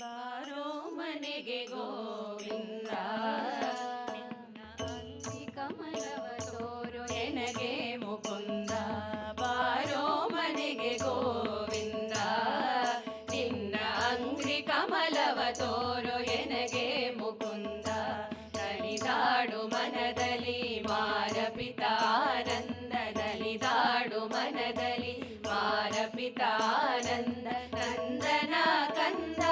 ಬಾರೋ ಮನೆಗೆ ಗೋವಿಂದ, ನಿನ್ನ ಅಂಗಿ ಕಮಲವ ತೋರು ಎನಗೆ ಮುಕುಂದ. ಬಾರೋ ಮನೆಗೆ ಗೋವಿಂದ, ನಿನ್ನ ಅಂಗಿ ಕಮಲವ ತೋರು ಎನಗೆ ಮುಕುಂದ. ನಲಿದಾಡು ಮನದಲ್ಲಿ ಮಾರಪಿತಾನಂದ, ನಲಿದಾಡು ಮನದಲ್ಲಿ ಮಾರಪಿತಾನಂದ. ನಂದನ ಕಂದ,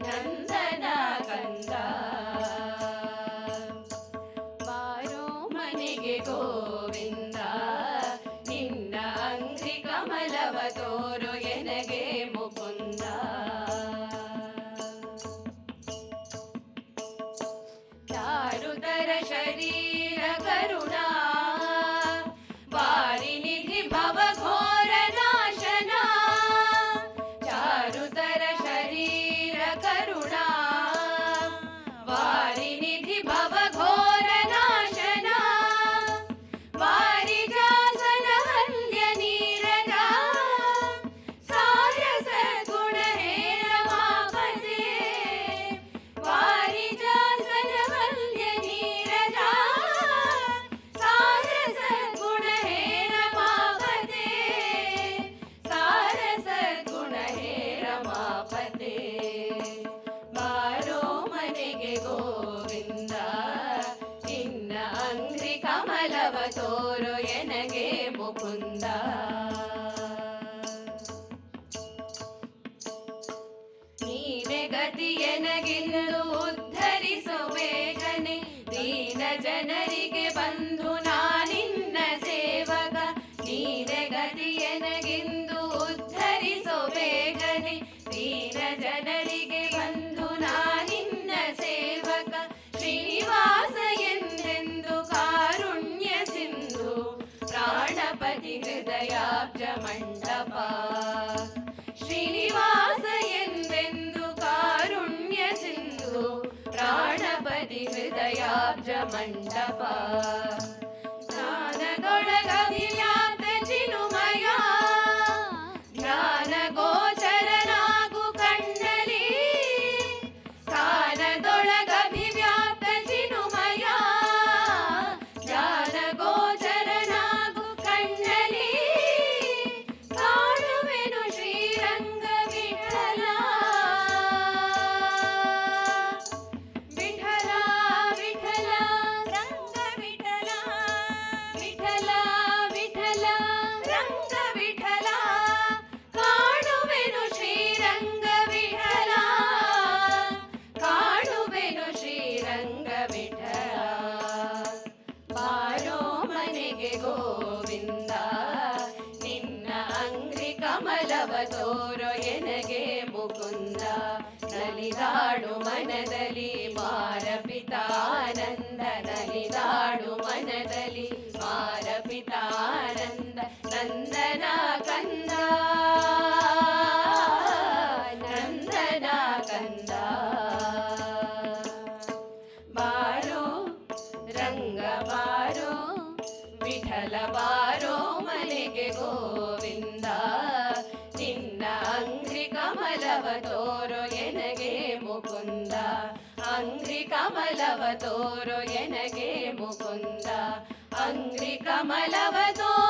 ನಂದನ ಕಂದ. ಬಾರೋ ಮನೆಗೆ ಗೋವಿಂದ, ನಿನ್ನ ಅಂಗ್ರಿ ಕಮಲವ ತೋರು ಎನಗೆ ಮುಕುಂದ. ಚಾರುತರ ಶರೀರ ಕರುಣಾ, ವಾರಿನಿಧಿ ಭವಘೋರ ನಾಶನ. ಚಾರುತರ ಶರೀರ ಕರುಣಾ, ವಾರಿನಿಧಿ ಭವಘೋರ ನಾಶನ. ವಾರಿಜಾಸನ ಹಲ್ಯ ನೀರಜ, ಸಾರಸ ಗುಣ ಹೇ ರಮಾಪತೆ. ವಾರಿಜಾಸನ ಹಲ್ಯ ನೀರಜ, ಸಾರಸ ಗುಣ ಹೇ ರಮಾಪತೆ. ಸಾರಸ ಗುಣ ಹೇ ರಮಾಪತೆ. ಬಾರೋ ಮನೆಗೆ ಗೋವಿಂದ, ನಿನ್ನ ಅಂಗ್ರಿ ಕಮಲವ ತೋರು ಎನಗೆ ಮುಕುಂದ. ನೀನೆ ಗತಿ ಎನಗಿಂದು ಉದ್ಧರಿಸೋ ಬೇಗನೆ, ದೀನ ಜನರಿಗೆ ಬಂಧು ನಾನಿನ್ನ ಸೇವಕ. ನೀನೆ ಗತಿ ಎನಗಿಂದು ಉದ್ಧರಿಸೋ ಬೇಗನೆ, ದೀನ ಜನರಿಗೆ ಬಂಧು ನಾನಿನ್ನ ಸೇವಕ. ಶ್ರೀನಿವಾಸ ಎಂದೆಂದು ಕಾರುಣ್ಯ ಸಿಂಧು, ಪ್ರಾಣಪತಿ ಹೃದಯಾಬ್ಜ ಮಂಟಪ. ಶ್ರೀನಿವಾಸ ಎಂದೆಂದು ಕಾರುಣ್ಯ ಸಿಂಧು, ಪ್ರಾಣಪತಿ ಹೃದಯಾಬ್ಜ ಮಂಟಪ. ಜ್ಞಾನದೊಳಗಭಿವ್ಯಾಪ್ತ ಚಿನುಮಯ, ಜ್ಞಾನ ಗೋಚರನಾಗು ಕಣ್ಣಲಿ. ಸ್ಥಾನದೊಳಗಭಿವ್ಯಾಪ್ತ ಚಿನುಮಯ, ಜ್ಞಾನ ಗೋಚರನಾಗು ಕಣ್ಣಲಿ. ಕಾಣುವೆನು ಶ್ರೀರಂಗ ವಿಠಲ, ವಿಠಲ ವಿಠಲ ರಂಗ ವಿಠಲ. ವಿಠಲ ವಿಠಲ ರಂಗ ವಿಠಲ, ಕಾಣುವೆನು ಶ್ರೀರಂಗ ವಿಠಲ. ಕಾಣುವೆನು ಶ್ರೀರಂಗ ವಿಠಲ. ಬಾರೋ ಮನೆಗೆ ಗೋವಿಂದ, ನಿನ್ನ ಅಂಗ್ರಿ ಕಮಲವ ತೋರು ಎನಗೆ ಮುಕುಂದ. ನಲಿದಾಡು ಮನದಲ್ಲಿ ಮಾರಪಿತಾನಂದ, ನಲಿದಾಡು ಮನದಲ್ಲಿ ಮಾರಪಿತಾನಂದ. ನಂದನ ಕಂದ, ನಂದನ ಕಂದ. ಬಾರೋ ರಂಗ ಬಾರೋ, ವಿಠಲ ಬಾರೋ ಮನೆಗೆ ಗೋವಿಂದ, ನಿನ್ನ ಅಂಗ್ರಿ ಕಮಲವ ತೋರು ಎನಗೆ ಮುಕುಂದ. ಅಂಗ್ರಿ ಕಮಲವ ತೋರು ಎನಗೆ ಮುಕುಂದ. ಅಂಗ್ರಿ ಕಮಲವ ತೋರು